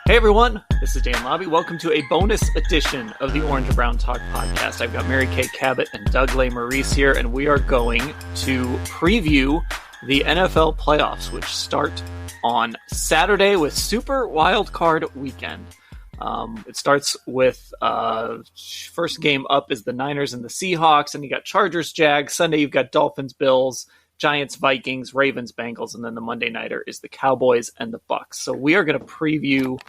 Hey everyone, this is Dan Lobby. Welcome to a bonus edition of the Orange and Brown Talk podcast. I've got Kay Cabot and Doug Lesmerises here, and we are going to preview the NFL playoffs, which start on Saturday with Super Wild Card Weekend. It starts with first game up is the Niners and the Seahawks, and you got Chargers, Jags. Sunday you've got Dolphins, Bills, Giants, Vikings, Ravens, Bengals, and then the Monday nighter is the Cowboys and the Bucks. So we are going to preview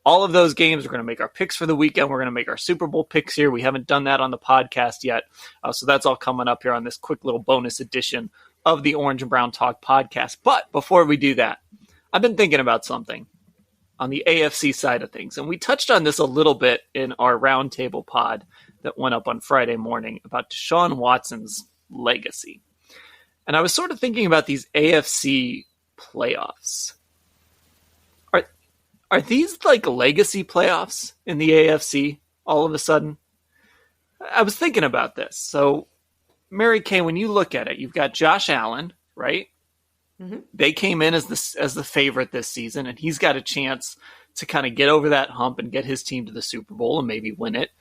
all of those games. We're going to make our picks for the weekend. We're going to make our Super Bowl picks here. We haven't done that on the podcast yet. So that's all coming up here on this quick little bonus edition of the Orange and Brown Talk podcast. But before we do that, I've been thinking about something on the AFC side of things. And we touched on this a little bit in our roundtable pod that went up on Friday morning about Deshaun Watson's legacy. And I was sort of thinking about these AFC playoffs. Are these like legacy playoffs in the AFC all of a sudden? I was thinking about this. So, Kay, when you look at it, you've got Josh Allen, right? Mm-hmm. They came in as the favorite this season, and he's got a chance to kind of get over that hump and get his team to the Super Bowl and maybe win it.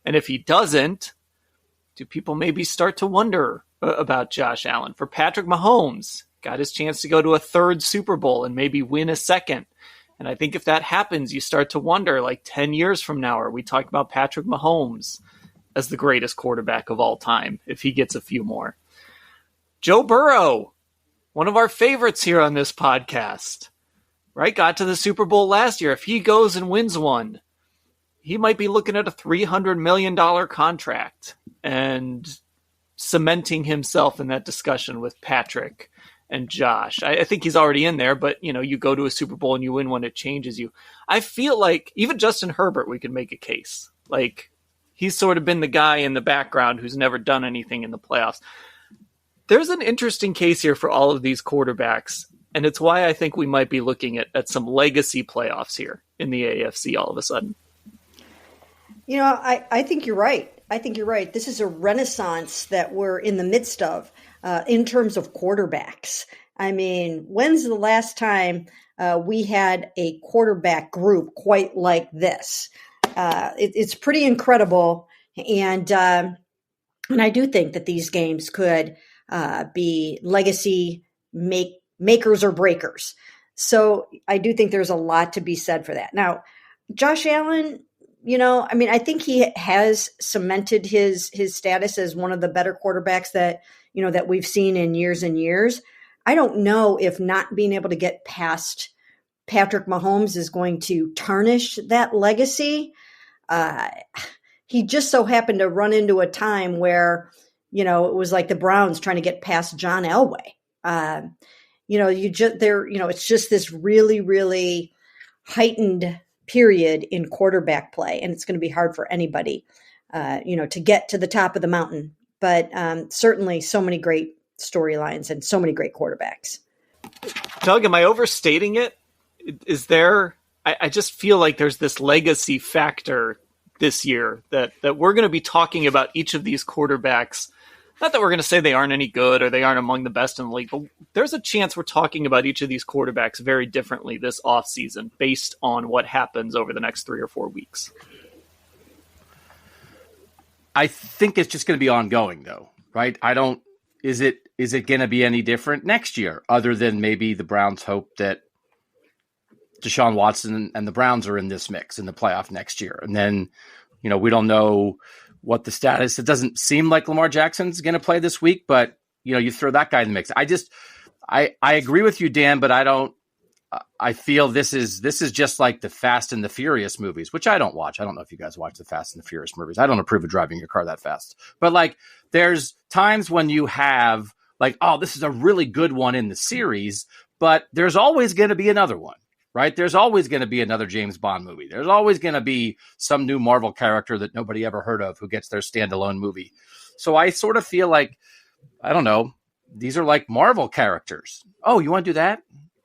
And if he doesn't, do people maybe start to wonder about Josh Allen? For Patrick Mahomes, got his chance to go to a third Super Bowl and maybe win a second. And I think if that happens, you start to wonder, like 10 years from now, are we talking about Patrick Mahomes as the greatest quarterback of all time if he gets a few more? Joe Burrow, one of our favorites here on this podcast, right? Got to the Super Bowl last year. If he goes and wins one, he might be looking at a $300 million contract and cementing himself in that discussion with Patrick and Josh. I think he's already in there, but you go to a Super Bowl and you win one, it changes you. I feel like even Justin Herbert, we could make a case. Like, he's sort of been the guy in the background who's never done anything in the playoffs. There's an interesting case here for all of these quarterbacks, and it's why I think we might be looking at some legacy playoffs here in the AFC all of a sudden. I think you're right. This is a renaissance that we're in the midst of in terms of quarterbacks. I mean, when's the last time we had a quarterback group quite like this? It's pretty incredible. And I do think that these games could be legacy makers or breakers. So I do think there's a lot to be said for that. Now, Josh Allen, I think he has cemented his status as one of the better quarterbacks that we've seen in years and years. I don't know if not being able to get past Patrick Mahomes is going to tarnish that legacy. He just so happened to run into a time where, it was like the Browns trying to get past John Elway. It's just this really, really heightened period in quarterback play. And it's going to be hard for anybody, to get to the top of the mountain. But certainly so many great storylines and so many great quarterbacks. Doug, am I overstating it? Is there, I just feel like there's this legacy factor this year that we're going to be talking about each of these quarterbacks. Not that we're going to say they aren't any good or they aren't among the best in the league, but there's a chance we're talking about each of these quarterbacks very differently this offseason based on what happens over the next 3 or 4 weeks. I think it's just going to be ongoing, though, right? Is it going to be any different next year, other than maybe the Browns hope that Deshaun Watson and the Browns are in this mix in the playoff next year? And then, we don't know what the status. It doesn't seem like Lamar Jackson's going to play this week, but you throw that guy in the mix. I agree with you, Dan, but I feel this is just like the Fast and the Furious movies, which I don't watch. I don't know if you guys watch the Fast and the Furious movies. I don't approve of driving your car that fast, but like there's times when you have like, oh, this is a really good one in the series, but there's always going to be another one. Right? There's always going to be another James Bond movie. There's always going to be some new Marvel character that nobody ever heard of who gets their standalone movie. So I sort of feel like, I don't know, these are like Marvel characters. Oh, you want to do that?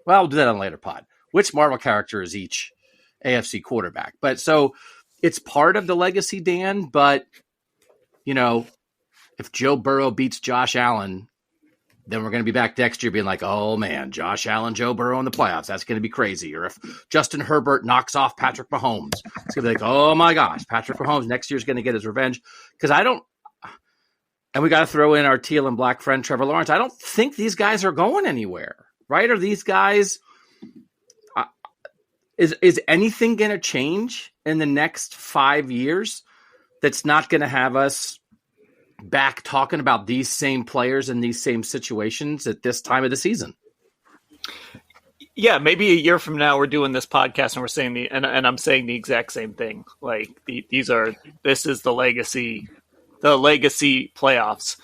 Well, I'll do that on a later pod. Which Marvel character is each AFC quarterback? But so it's part of the legacy, Dan, but, if Joe Burrow beats Josh Allen then we're going to be back next year being like, oh man, Josh Allen, Joe Burrow in the playoffs. That's going to be crazy. Or if Justin Herbert knocks off Patrick Mahomes, it's going to be like, oh my gosh, Patrick Mahomes next year's going to get his revenge. Because and we got to throw in our teal and black friend, Trevor Lawrence. I don't think these guys are going anywhere, right? Are these guys, is anything going to change in the next 5 years that's not going to have us back talking about these same players in these same situations at this time of the season? Yeah, maybe a year from now we're doing this podcast and we're saying and I'm saying the exact same thing. Like this is the legacy playoffs.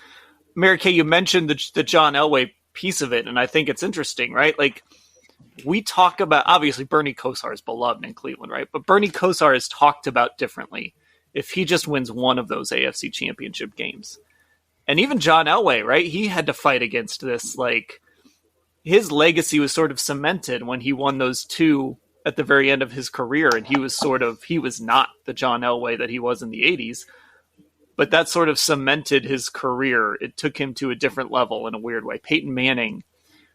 Mary Kay, you mentioned the John Elway piece of it, and I think it's interesting, right? Like, we talk about, obviously Bernie Kosar is beloved in Cleveland, right? But Bernie Kosar is talked about differently if he just wins one of those AFC championship games. And even John Elway, right? He had to fight against this. Like, his legacy was sort of cemented when he won those two at the very end of his career. And he was not the John Elway that he was in the 80s. But that sort of cemented his career. It took him to a different level in a weird way. Peyton Manning,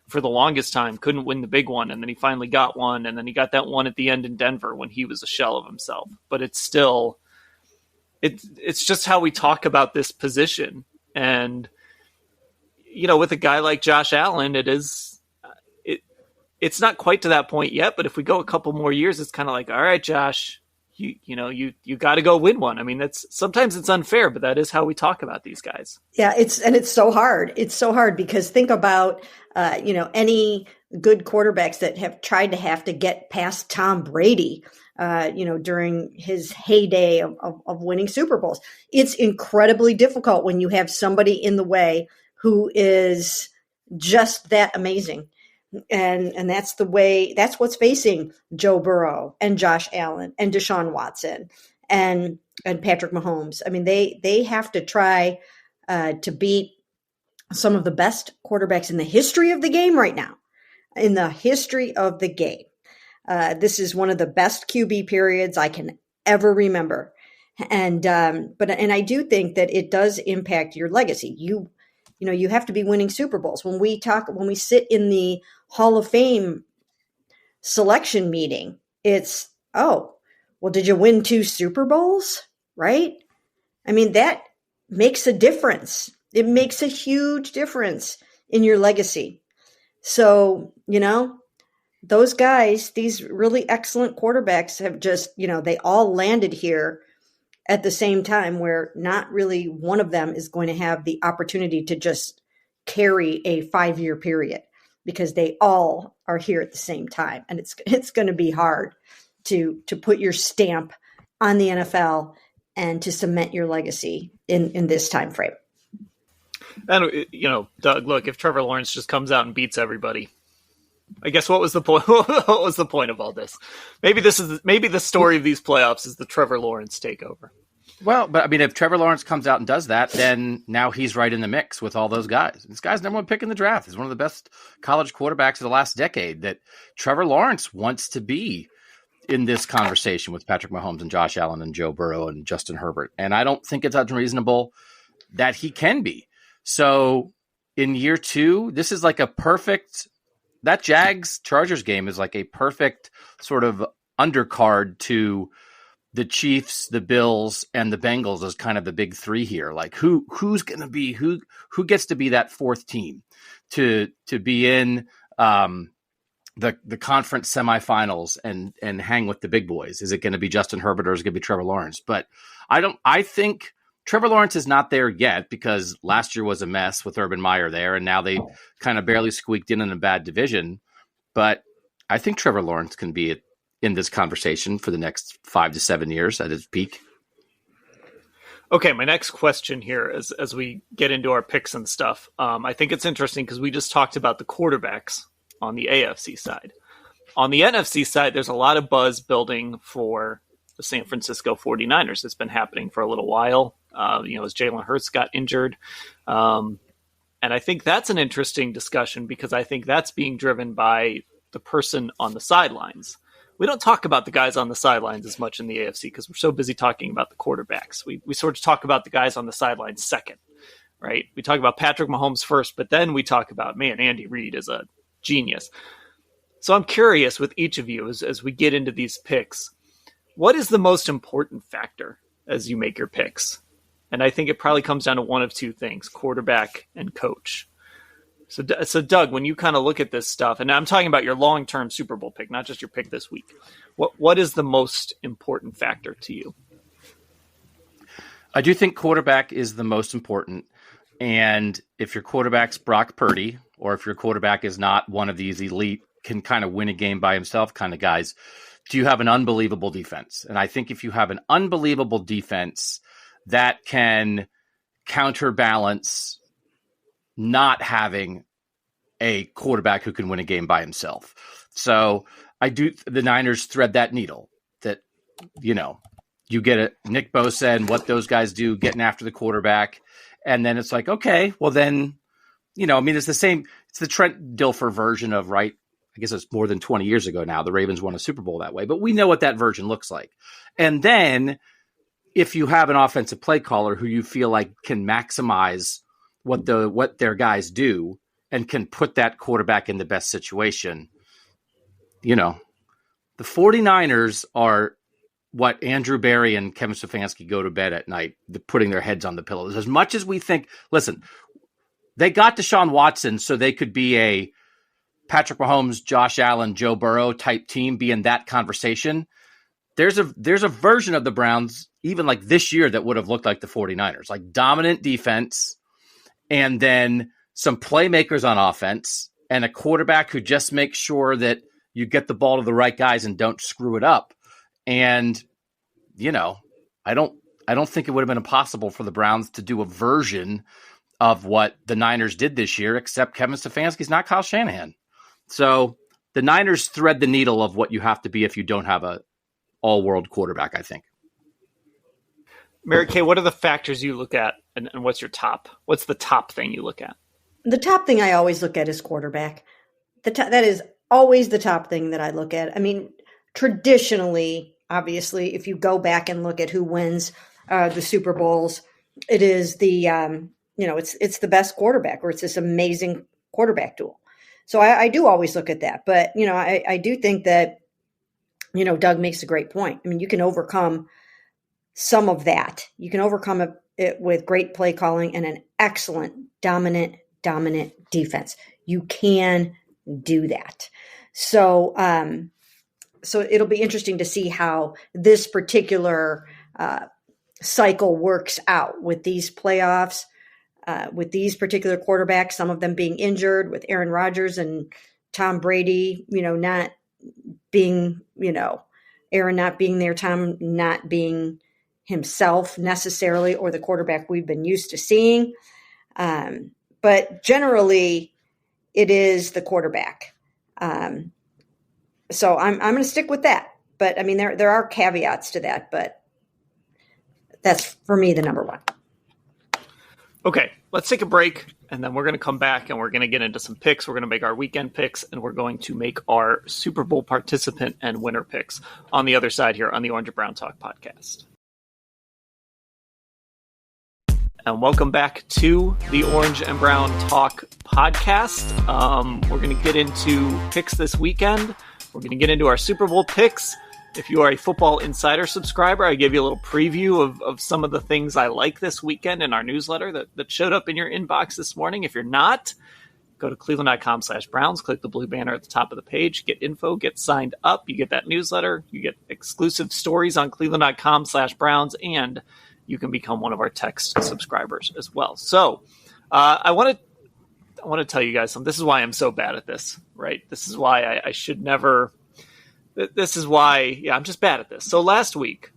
for the longest time, couldn't win the big one. And then he finally got one. And then he got that one at the end in Denver when he was a shell of himself. But it's still, it's just how we talk about this position. And, you know, with a guy like Josh Allen, it's not quite to that point yet. But if we go a couple more years, it's kind of like, all right, Josh, you got to go win one. I mean, sometimes it's unfair, but that is how we talk about these guys. Yeah, it's so hard. It's so hard because think about any good quarterbacks that have tried to have to get past Tom Brady, during his heyday of winning Super Bowls. It's incredibly difficult when you have somebody in the way who is just that amazing. And that's what's facing Joe Burrow and Josh Allen and Deshaun Watson and Patrick Mahomes. I mean, they have to try to beat some of the best quarterbacks in the history of the game right now, in the history of the game. This is one of the best QB periods I can ever remember. And I do think that it does impact your legacy. You have to be winning Super Bowls. When we sit in the Hall of Fame selection meeting, it's, did you win 2 Super Bowls? Right? I mean, that makes a difference. It makes a huge difference in your legacy. So, those guys, these really excellent quarterbacks have just, they all landed here at the same time where not really one of them is going to have the opportunity to just carry a 5-year period because they all are here at the same time. And it's going to be hard to put your stamp on the NFL and to cement your legacy in this time frame. And, Doug, look, if Trevor Lawrence just comes out and beats everybody, I guess what was the point? What was the point of all this? Maybe the story of these playoffs is the Trevor Lawrence takeover. Well, but I mean, if Trevor Lawrence comes out and does that, then now he's right in the mix with all those guys. This guy's number one pick in the draft. He's one of the best college quarterbacks of the last decade. That Trevor Lawrence wants to be in this conversation with Patrick Mahomes and Josh Allen and Joe Burrow and Justin Herbert. And I don't think it's unreasonable that he can be. So in year 2, this is like a perfect, that Jags-Chargers game is like a perfect sort of undercard to the Chiefs, the Bills, and the Bengals as kind of the big 3 here. Like who's going to be, who gets to be that 4th team to be in the conference semifinals and hang with the big boys? Is it going to be Justin Herbert or is it going to be Trevor Lawrence? But I think Trevor Lawrence is not there yet because last year was a mess with Urban Meyer there, and now they kind of barely squeaked in a bad division. But I think Trevor Lawrence can be in this conversation for the next 5 to 7 years at his peak. Okay, my next question here as we get into our picks and stuff. I think it's interesting because we just talked about the quarterbacks on the AFC side. On the NFC side, there's a lot of buzz building for the San Francisco 49ers. It's been happening for a little while, as Jalen Hurts got injured. And I think that's an interesting discussion because I think that's being driven by the person on the sidelines. We don't talk about the guys on the sidelines as much in the AFC because we're so busy talking about the quarterbacks. We sort of talk about the guys on the sidelines second, right? We talk about Patrick Mahomes first, but then we talk about, man, Andy Reid is a genius. So I'm curious with each of you as we get into these picks, what is the most important factor as you make your picks? And I think it probably comes down to one of two things, quarterback and coach. So Doug, when you kind of look at this stuff, and I'm talking about your long-term Super Bowl pick, not just your pick this week, what is the most important factor to you? I do think quarterback is the most important. And if your quarterback's Brock Purdy, or if your quarterback is not one of these elite, can kind of win a game by himself kind of guys, do you have an unbelievable defense? And I think if you have an unbelievable defense, that can counterbalance not having a quarterback who can win a game by himself. So the Niners thread that needle that, you get a Nick Bosa and what those guys do getting after the quarterback. And then it's like, okay, well then, it's the same, it's the Trent Dilfer version of, right? I guess it's more than 20 years ago now. The Ravens won a Super Bowl that way, but we know what that version looks like. And then if you have an offensive play caller who you feel like can maximize what their guys do and can put that quarterback in the best situation, the 49ers are what Andrew Berry and Kevin Stefanski go to bed at night, putting their heads on the pillows. As much as we think, listen, they got Deshaun Watson so they could be a Patrick Mahomes, Josh Allen, Joe Burrow type team, be in that conversation. There's a version of the Browns, even like this year, that would have looked like the 49ers, like dominant defense, and then some playmakers on offense, and a quarterback who just makes sure that you get the ball to the right guys and don't screw it up. And, I don't think it would have been impossible for the Browns to do a version of what the Niners did this year, except Kevin Stefanski's not Kyle Shanahan. So the Niners thread the needle of what you have to be if you don't have a all-world quarterback, I think. Mary Kay, what are the factors you look at, and what's the top thing you look at? The top thing I always look at is quarterback. That is always the top thing that I look at. I mean, traditionally, obviously, if you go back and look at who wins the Super Bowls, it is it's the best quarterback, or it's this amazing quarterback duel. So I do always look at that. But, I do think that, Doug makes a great point. I mean, you can overcome some of that. You can overcome it with great play calling and an excellent, dominant defense. You can do that. So it'll be interesting to see how this particular cycle works out with these playoffs, with these particular quarterbacks, some of them being injured, with Aaron Rodgers and Tom Brady, not being, Aaron not being there, Tom not being himself necessarily, or the quarterback we've been used to seeing. But generally, it is the quarterback. So I'm going to stick with that. But I mean, there are caveats to that, but that's for me the number one. Okay, let's take a break, and then we're going to come back and we're going to get into some picks. We're going to make our weekend picks, and we're going to make our Super Bowl participant and winner picks on the other side here on the Orange and Brown Talk podcast. And welcome back to the Orange and Brown Talk podcast. We're going to get into picks this weekend. We're going to get into our Super Bowl picks. If you are a Football Insider subscriber, I gave you a little preview of some of the things I like this weekend in our newsletter that showed up in your inbox this morning. If you're not, go to cleveland.com/Browns, click the blue banner at the top of the page, get info, get signed up. You get that newsletter. You get exclusive stories on cleveland.com/Browns, and you can become one of our text subscribers as well. So I want to tell you guys something. This is why I'm so bad at this, right? This is why I should never... This is why, I'm just bad at this. So last week,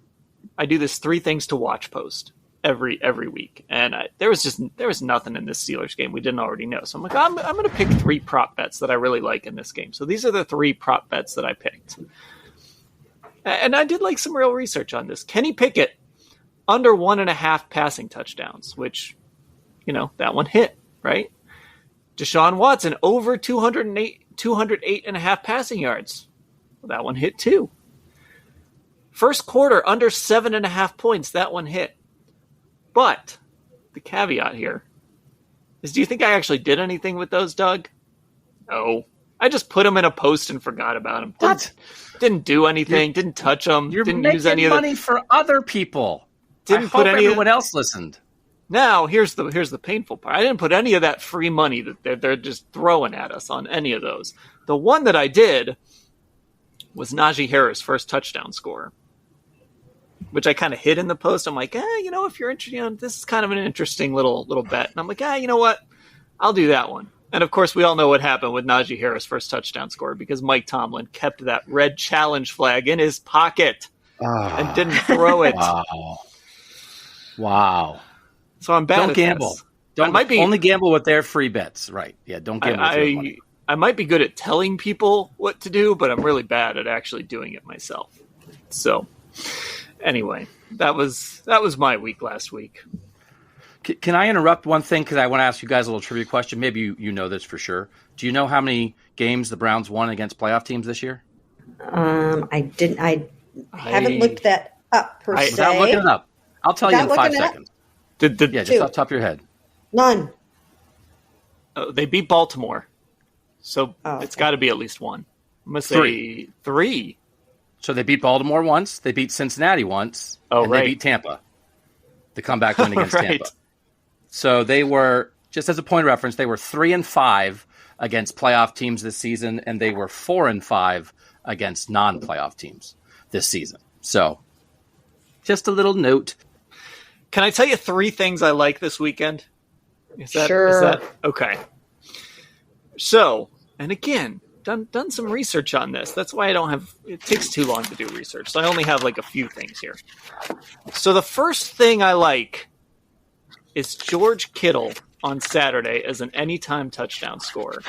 I do this 3 things to watch post every week. And there was nothing in this Steelers game we didn't already know. So I'm like, I'm going to pick 3 prop bets that I really like in this game. So these are the 3 prop bets that I picked. And I did like some real research on this. Kenny Pickett, under 1.5 passing touchdowns, which, that one hit, right? Deshaun Watson, over 208.5 passing yards. Well, that one hit too. First quarter, under 7.5 points. That one hit. But the caveat here, is, do you think I actually did anything with those, Doug? No. I just put them in a post and forgot about them. Didn't do anything. Didn't touch them. You're didn't making use any of money for other people. Didn't I put hope any everyone else listened. Now, here's the painful part. I didn't put any of that free money that they're just throwing at us on any of those. The one that I did was Najee Harris' first touchdown score, which I kind of hid in the post. I'm like, if you're interested, this is kind of an interesting little bet. And I'm like, you know what? I'll do that one. And of course, we all know what happened with Najee Harris' first touchdown score because Mike Tomlin kept that red challenge flag in his pocket and didn't throw it. Wow. So I'm bad. Don't at gamble. This. Don't only gamble with their free bets. Right. Yeah. Don't gamble with your money. I might be good at telling people what to do, but I'm really bad at actually doing it myself. So anyway, that was my week last week. Can I interrupt one thing? Because I want to ask you guys a little trivia question. Maybe you know this for sure. Do you know how many games the Browns won against playoff teams this year? I didn't. I haven't looked that up per se. Without looking it up, I'll tell you in 5 seconds. Just off the top of your head. None. They beat Baltimore, so it's got to be at least one. I'm gonna say three. So they beat Baltimore once. They beat Cincinnati once. And they beat Tampa. The comeback win against Tampa. So they were, just as a point of reference, they were 3-5 against playoff teams this season, and they were 4-5 against non-playoff teams this season. So just a little note. Can I tell you 3 things I like this weekend? Sure. Is that okay? So, and again, done some research on this. That's why it takes too long to do research. So I only have like a few things here. So the first thing I like is George Kittle on Saturday as an anytime touchdown scorer.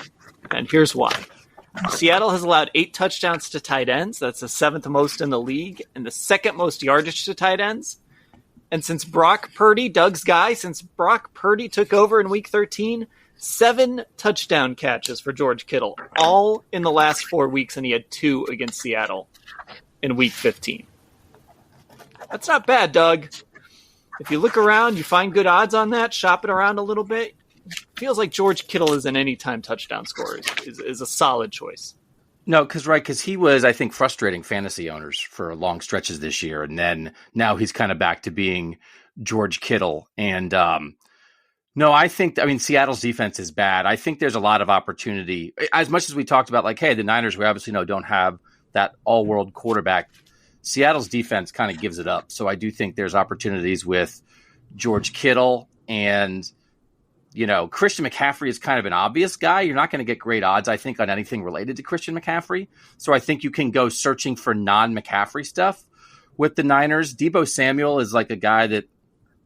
And here's why. Seattle has allowed 8 touchdowns to tight ends. That's the 7th most in the league and the 2nd most yardage to tight ends. And since Brock Purdy, Doug's guy, since Brock Purdy took over in week 13, 7 touchdown catches for George Kittle, all in the last 4 weeks, and he had 2 against Seattle in week 15. That's not bad, Doug. If you look around, you find good odds on that, shop it around a little bit, feels like George Kittle is an anytime touchdown scorer is a solid choice. No, because he was, I think, frustrating fantasy owners for long stretches this year, and then now he's kind of back to being George Kittle. And no, I mean, Seattle's defense is bad. I think there's a lot of opportunity. As much as we talked about, like, hey, the Niners, we obviously don't have that all-world quarterback. Seattle's defense kind of gives it up. So I do think there's opportunities with George Kittle and, Christian McCaffrey is kind of an obvious guy. You're not going to get great odds, I think, on anything related to Christian McCaffrey. So I think you can go searching for non-McCaffrey stuff with the Niners. Deebo Samuel is like a guy that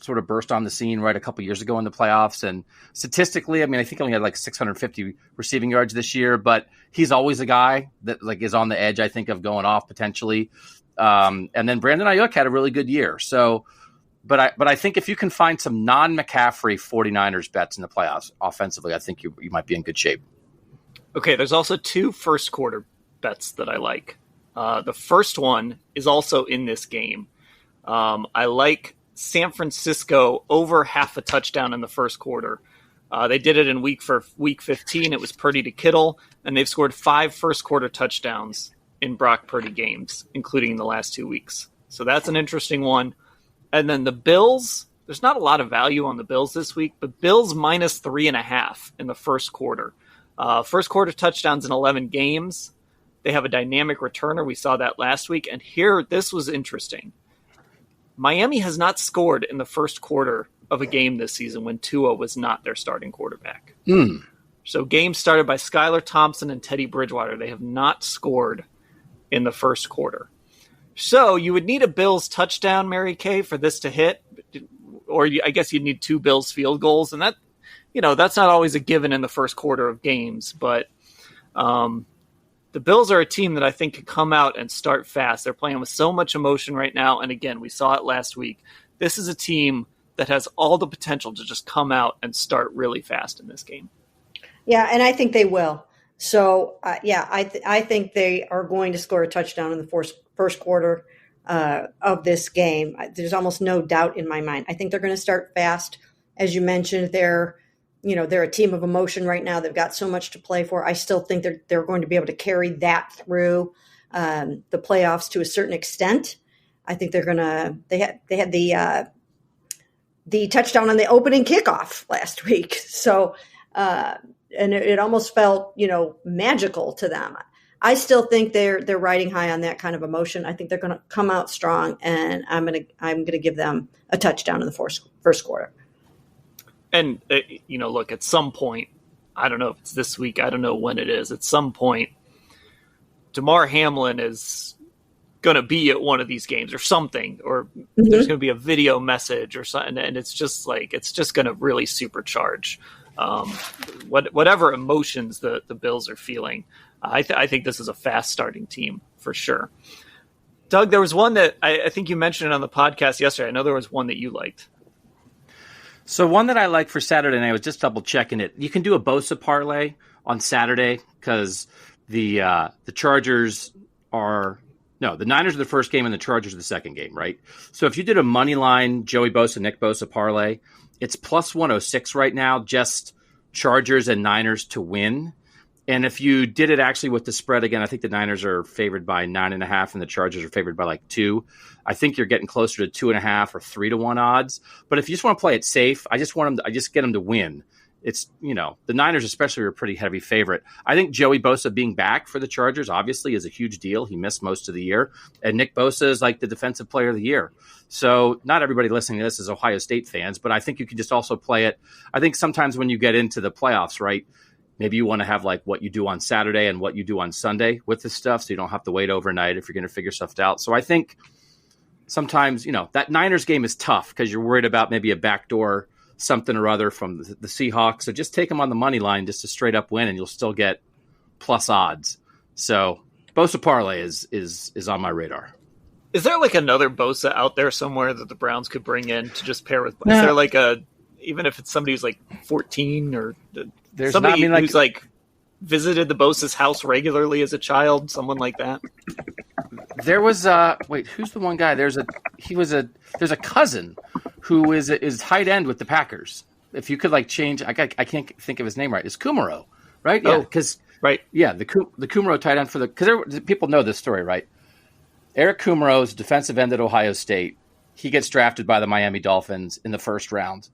sort of burst on the scene right a couple years ago in the playoffs. And statistically, I mean, I think he only had like 650 receiving yards this year, but he's always a guy that like is on the edge, I think, of going off potentially. And then Brandon Ayuk had a really good year. So, but I think if you can find some non-McCaffrey 49ers bets in the playoffs offensively, I think you might be in good shape. Okay, there's also 2 first quarter bets that I like. The first one is also in this game. I like San Francisco over half a touchdown in the first quarter. They did it in week 15. It was Purdy to Kittle, and they've scored 5 first quarter touchdowns in Brock Purdy games, including the last 2 weeks. So that's an interesting one. And then the Bills, there's not a lot of value on the Bills this week, but Bills minus 3.5 in the first quarter. First quarter touchdowns in 11 games. They have a dynamic returner. We saw that last week. And here, this was interesting. Miami has not scored in the first quarter of a game this season when Tua was not their starting quarterback. So games started by Skylar Thompson and Teddy Bridgewater. They have not scored in the first quarter. So you would need a Bills touchdown, Mary Kay, for this to hit. Or I guess you'd need 2 Bills field goals. And that, that's not always a given in the first quarter of games. But the Bills are a team that I think can come out and start fast. They're playing with so much emotion right now. And again, we saw it last week. This is a team that has all the potential to just come out and start really fast in this game. Yeah, and I think they will. So, I think they are going to score a touchdown in the first quarter of this game. There's almost no doubt in my mind. I think they're going to start fast. As you mentioned, they're they're a team of emotion right now. They've got so much to play for. I still think they're going to be able to carry that through the playoffs to a certain extent. I think they're gonna. They had the touchdown on the opening kickoff last week, so and it almost felt magical to them. I still think they're riding high on that kind of emotion. I think they're going to come out strong, and I'm gonna give them a touchdown in the first quarter. And, look, at some point, I don't know if it's this week, I don't know when it is, at some point, Damar Hamlin is going to be at one of these games or something, or there's going to be a video message or something, and it's just going to really supercharge whatever emotions the Bills are feeling. I think this is a fast-starting team for sure. Doug, there was one that I think you mentioned on the podcast yesterday. I know there was one that you liked. So one that I like for Saturday night, I was just double checking it. You can do a Bosa parlay on Saturday because the Niners are the first game and the Chargers are the second game, right? So if you did a money line Joey Bosa, Nick Bosa parlay, it's plus 106 right now, just Chargers and Niners to win. And if you did it actually with the spread, again, I think the Niners are favored by 9.5 and the Chargers are favored by 2. I think you're getting closer to 2.5 or 3-1 odds. But if you just want to play it safe, I just get them to win. It's, the Niners especially are a pretty heavy favorite. I think Joey Bosa being back for the Chargers obviously is a huge deal. He missed most of the year. And Nick Bosa is like the defensive player of the year. So not everybody listening to this is Ohio State fans, but I think you can just also play it. I think sometimes when you get into the playoffs, right, maybe you want to have what you do on Saturday and what you do on Sunday with this stuff so you don't have to wait overnight if you're going to figure stuff out. So I think sometimes, that Niners game is tough because you're worried about maybe a backdoor something or other from the Seahawks. So just take them on the money line just to straight up win and you'll still get plus odds. So Bosa parlay is on my radar. Is there another Bosa out there somewhere that the Browns could bring in to just pair with? No. Is there even if it's somebody who's 14 or there's somebody who's visited the Bosa's house regularly as a child, someone like that? There was who's the one guy? There's a cousin who is tight end with the Packers. If you could change, I can't think of his name right. It's Kumaro, right? Yeah, because right, yeah, the Kumaro tight end because people know this story, right? Eric Kumaro is defensive end at Ohio State. He gets drafted by the Miami Dolphins in the first round,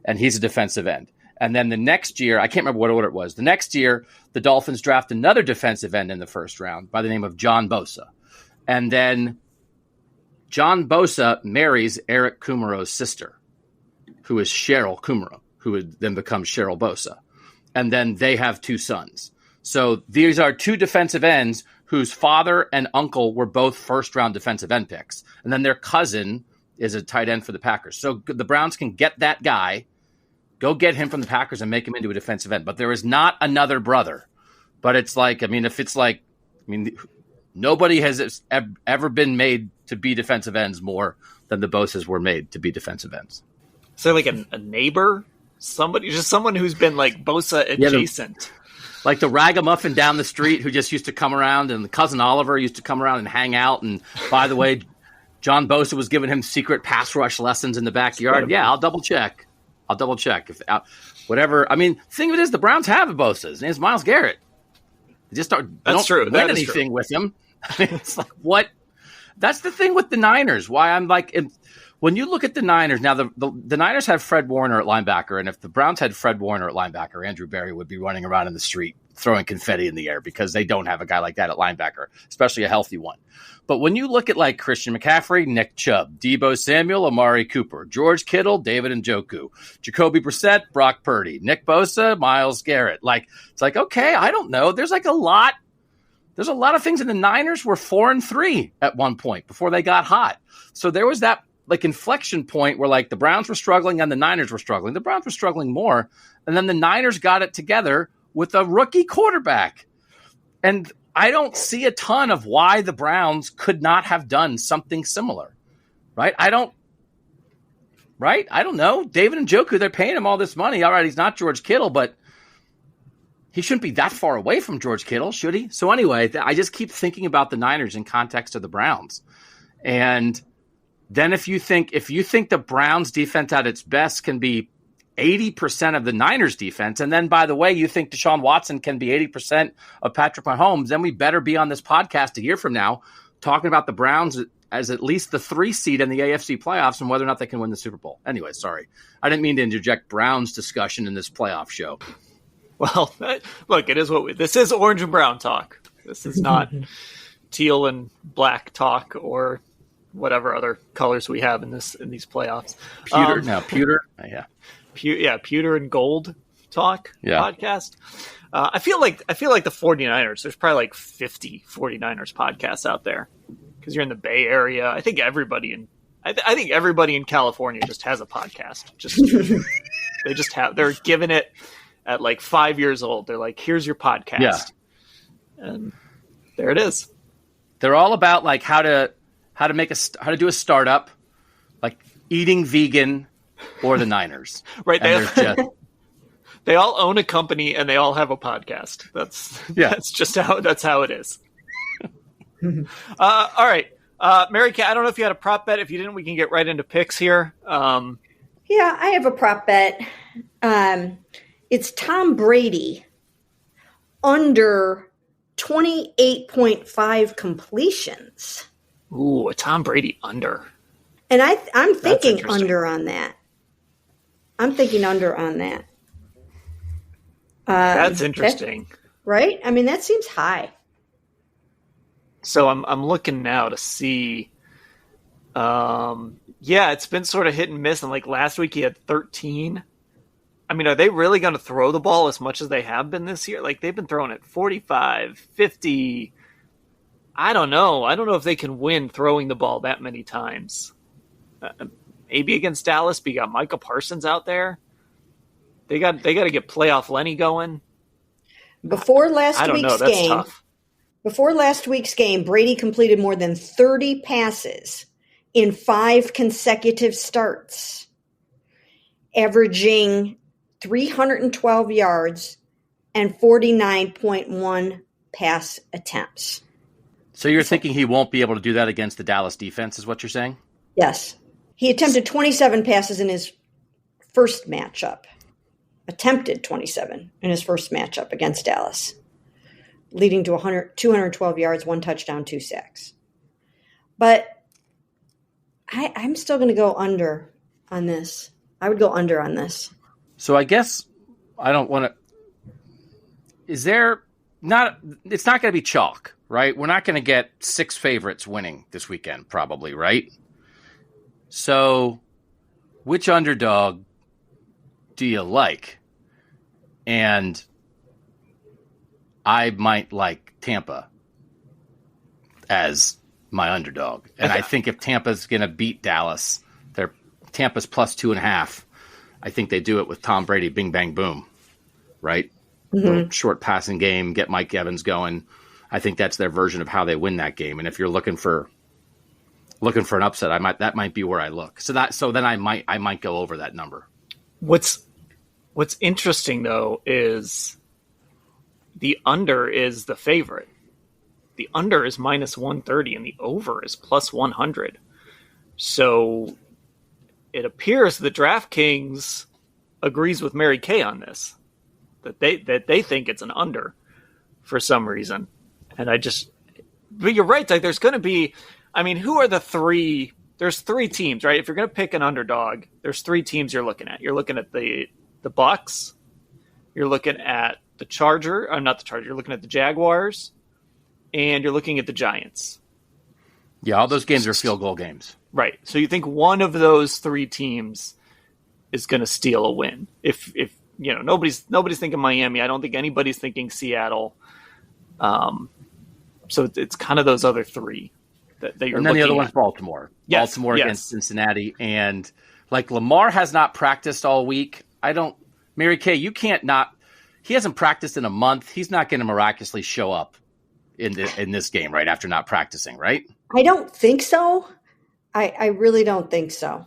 and he's a defensive end. And then the next year, I can't remember what order it was. The next year, the Dolphins draft another defensive end in the first round by the name of John Bosa. And then John Bosa marries Eric Kumaro's sister, who is Cheryl Kumaro, who would then become Cheryl Bosa. And then they have 2 sons. So these are 2 defensive ends whose father and uncle were both first-round defensive end picks. And then their cousin is a tight end for the Packers. So the Browns can get that guy, go get him from the Packers and make him into a defensive end. But there is not another brother. But it's nobody has ever been made to be defensive ends more than the Bosas were made to be defensive ends. Is there a neighbor? Somebody, just someone who's been Bosa adjacent? Yeah, the ragamuffin down the street who just used to come around, and the cousin Oliver used to come around and hang out. And by the way, John Bosa was giving him secret pass rush lessons in the backyard. Yeah, I'll double check. If whatever. Thing of it is, the Browns have a Bosa. His name is Myles Garrett. They just don't win anything with him. It's what? That's the thing with the Niners. Why I'm when you look at the Niners now, the Niners have Fred Warner at linebacker, and if the Browns had Fred Warner at linebacker, Andrew Berry would be running around in the street throwing confetti in the air because they don't have a guy like that at linebacker, especially a healthy one. But when you look at Christian McCaffrey, Nick Chubb, Deebo Samuel, Amari Cooper, George Kittle, David Njoku, Jacoby Brissett, Brock Purdy, Nick Bosa, Myles Garrett, it's okay, I don't know. There's a lot of things, and the Niners were 4-3 at one point before they got hot. So there was that inflection point where the Browns were struggling and the Niners were struggling. The Browns were struggling more, and then the Niners got it together with a rookie quarterback. And I don't see a ton of why the Browns could not have done something similar, right? I don't know. David Njoku, they're paying him all this money. All right, he's not George Kittle, but he shouldn't be that far away from George Kittle, should he? So anyway, I just keep thinking about the Niners in context of the Browns. And then if you think the Browns defense at its best can be 80% of the Niners defense, and then, by the way, you think Deshaun Watson can be 80% of Patrick Mahomes, then we better be on this podcast a year from now talking about the Browns as at least the 3 seed in the AFC playoffs and whether or not they can win the Super Bowl. Anyway, sorry. I didn't mean to interject Browns discussion in this playoff show. Well, look, it is this is orange and brown talk. This is not teal and black talk or whatever other colors we have in these playoffs. Pewter. Pewter and gold talk podcast. I feel like the 49ers, there's probably like 50 49ers podcasts out there because you're in the Bay Area. I think everybody in California just has a podcast. They're giving it at like 5 years old. They're like, here's your podcast. Yeah. And there it is. They're all about like how to do a startup, like eating vegan or the Niners. Right. They all own a company and they all have a podcast. That's how it is. All right. Mary Kay, I don't know if you had a prop bet. If you didn't, we can get right into picks here. Yeah, I have a prop bet. It's Tom Brady under 28.5 completions. Ooh, a Tom Brady under. And I'm thinking under on that. That's interesting. Right? I mean, that seems high. So I'm looking now to see. It's been sort of hit and miss. And like last week he had 13. I mean, are they really going to throw the ball as much as they have been this year? Like they've been throwing it 45, 50. I don't know. I don't know if they can win throwing the ball that many times. Maybe against Dallas, but you got Micah Parsons out there. They got to get playoff Lenny going. Before last week's game, Brady completed more than 30 passes in 5 consecutive starts, averaging 312 yards and 49.1 pass attempts. So you're thinking he won't be able to do that against the Dallas defense, is what you're saying? Yes. He attempted 27 passes in his first matchup. Attempted 27 in his first matchup against Dallas, leading to 212 yards, 1 touchdown, 2 sacks. But I'm still going to go under on this. I would go under on this. So I guess I don't want to. It's not going to be chalk, right? We're not going to get 6 favorites winning this weekend, probably, right? So which underdog do you like? And I might like Tampa as my underdog. And I think if Tampa's going to beat Dallas, Tampa's plus 2.5. I think they do it with Tom Brady, bing, bang, boom, right? Mm-hmm. Short passing game, get Mike Evans going. I think that's their version of how they win that game. And if you're looking for an upset, that might be where I look. So then I might go over that number. What's interesting though is the under is the favorite. The under is minus 130 and the over is plus 100. So it appears that DraftKings agrees with Mary Kay on this, that they think it's an under for some reason. And but you're right. Like there's going to be, I mean, who are the 3? There's 3 teams, right? If you're going to pick an underdog, there's 3 teams you're looking at. You're looking at the Bucks. You're looking at the not the Charger. You're looking at the Jaguars, and you're looking at the Giants. Yeah, all those games are field goal games. Right. So you think one of those 3 teams is going to steal a win. If nobody's thinking Miami. I don't think anybody's thinking Seattle. So it's kind of those other 3 that you're looking at. And then the other one's Baltimore. Yes, Baltimore against Cincinnati. And like Lamar has not practiced all week. Mary Kay, you can't not. He hasn't practiced in a month. He's not going to miraculously show up in this game right after not practicing, right? I don't think so. I really don't think so.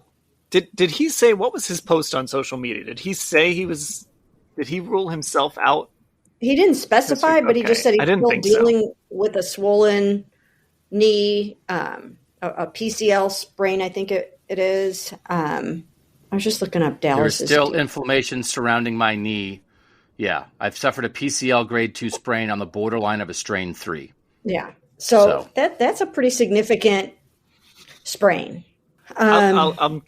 Did he say, what was his post on social media? Did he say did he rule himself out? He didn't specify, but he just said he's still dealing with a swollen knee, a PCL sprain, I think it is. I was just looking up There is Dallas's still team. inflammation surrounding my knee. Yeah, I've suffered a PCL grade 2 sprain on the borderline of a strain 3. Yeah. So that's a pretty significant sprain. I'm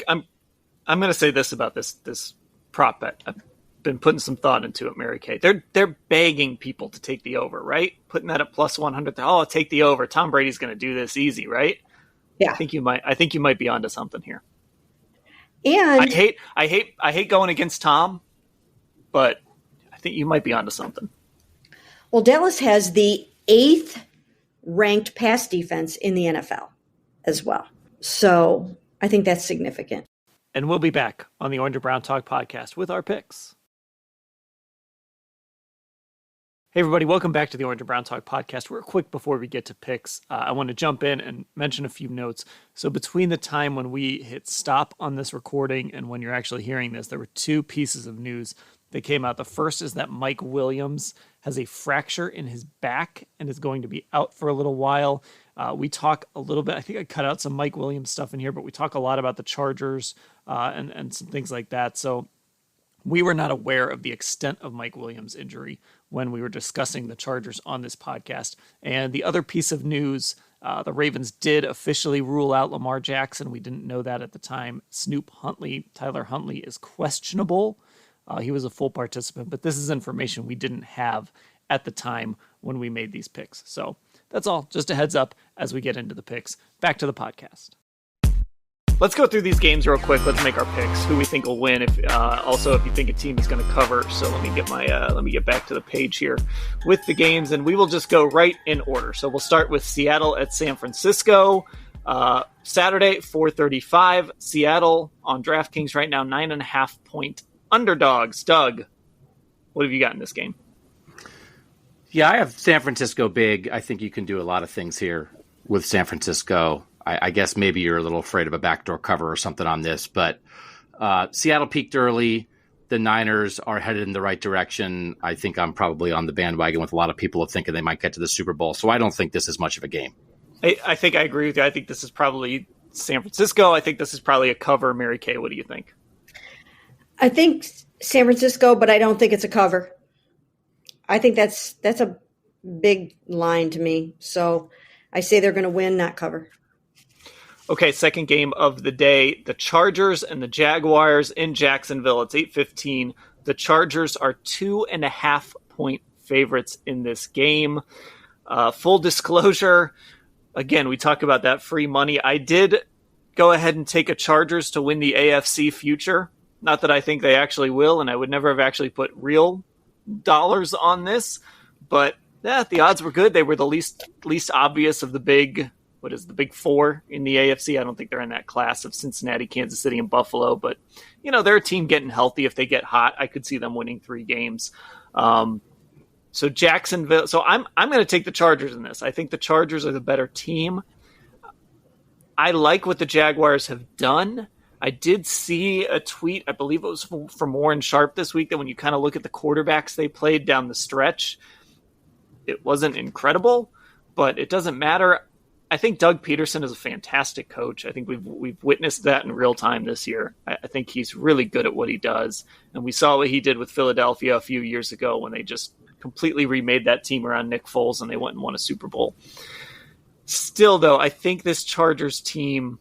going to say this about this prop bet. I've been putting some thought into it, Mary Kay. They're begging people to take the over, right? Putting that at plus 100. Oh, take the over. Tom Brady's going to do this easy, right? Yeah. I think you might be onto something here. And I hate going against Tom, but I think you might be onto something. well, Dallas has the 8th ranked pass defense in the NFL as well. So I think that's significant. And we'll be back on the Orange and Brown Talk podcast with our picks. Hey, everybody. Welcome back to the Orange and Brown Talk podcast. Real quick before we get to picks, I want to jump in and mention a few notes. So between the time when we hit stop on this recording and when you're actually hearing this, there were 2 pieces of news that came out. The first is that Mike Williams has a fracture in his back and is going to be out for a little while. We talk a little bit, I think I cut out some Mike Williams stuff in here, but we talk a lot about the Chargers and some things like that. So we were not aware of the extent of Mike Williams' injury when we were discussing the Chargers on this podcast. And the other piece of news, the Ravens did officially rule out Lamar Jackson. We didn't know that at the time. Tyler Huntley is questionable. He was a full participant, but this is information we didn't have at the time when we made these picks. So that's all. Just a heads up as we get into the picks. Back to the podcast. Let's go through these games real quick. Let's make our picks. Who we think will win. Also, if you think a team is going to cover. So let me get back to the page here with the games, and we will just go right in order. So we'll start with Seattle at San Francisco. Saturday, 4:35. Seattle on DraftKings right now, 9.5 point underdogs. Doug, what have you got in this game? Yeah, I have San Francisco big. I think you can do a lot of things here with San Francisco. I guess maybe you're a little afraid of a backdoor cover or something on this, but Seattle peaked early. The Niners are headed in the right direction. I think I'm probably on the bandwagon with a lot of people thinking they might get to the Super Bowl, so I don't think this is much of a game. I think I agree with you. I think this is probably San Francisco. I think this is probably a cover. Mary Kay, what do you think? I think San Francisco, but I don't think it's a cover. I think that's a big line to me. So I say they're going to win, not cover. Okay, second game of the day, the Chargers and the Jaguars in Jacksonville. It's 8:15. The Chargers are 2.5 point favorites in this game. Full disclosure, again, we talk about that free money. I did go ahead and take a Chargers to win the AFC future. Not that I think they actually will, and I would never have actually put real dollars on this, but yeah, the odds were good. They were the least obvious of the big four in the AFC. I don't think they're in that class of Cincinnati, Kansas City, and Buffalo, but they're a team getting healthy. If they get hot, I could see them winning 3 games. So Jacksonville. So I'm going to take the Chargers in this. I think the Chargers are the better team. I like what the Jaguars have done. I did see a tweet, I believe it was from Warren Sharp this week, that when you kind of look at the quarterbacks they played down the stretch, it wasn't incredible, but it doesn't matter. I think Doug Peterson is a fantastic coach. I think we've witnessed that in real time this year. I think he's really good at what he does, and we saw what he did with Philadelphia a few years ago when they just completely remade that team around Nick Foles and they went and won a Super Bowl. Still, though, I think this Chargers team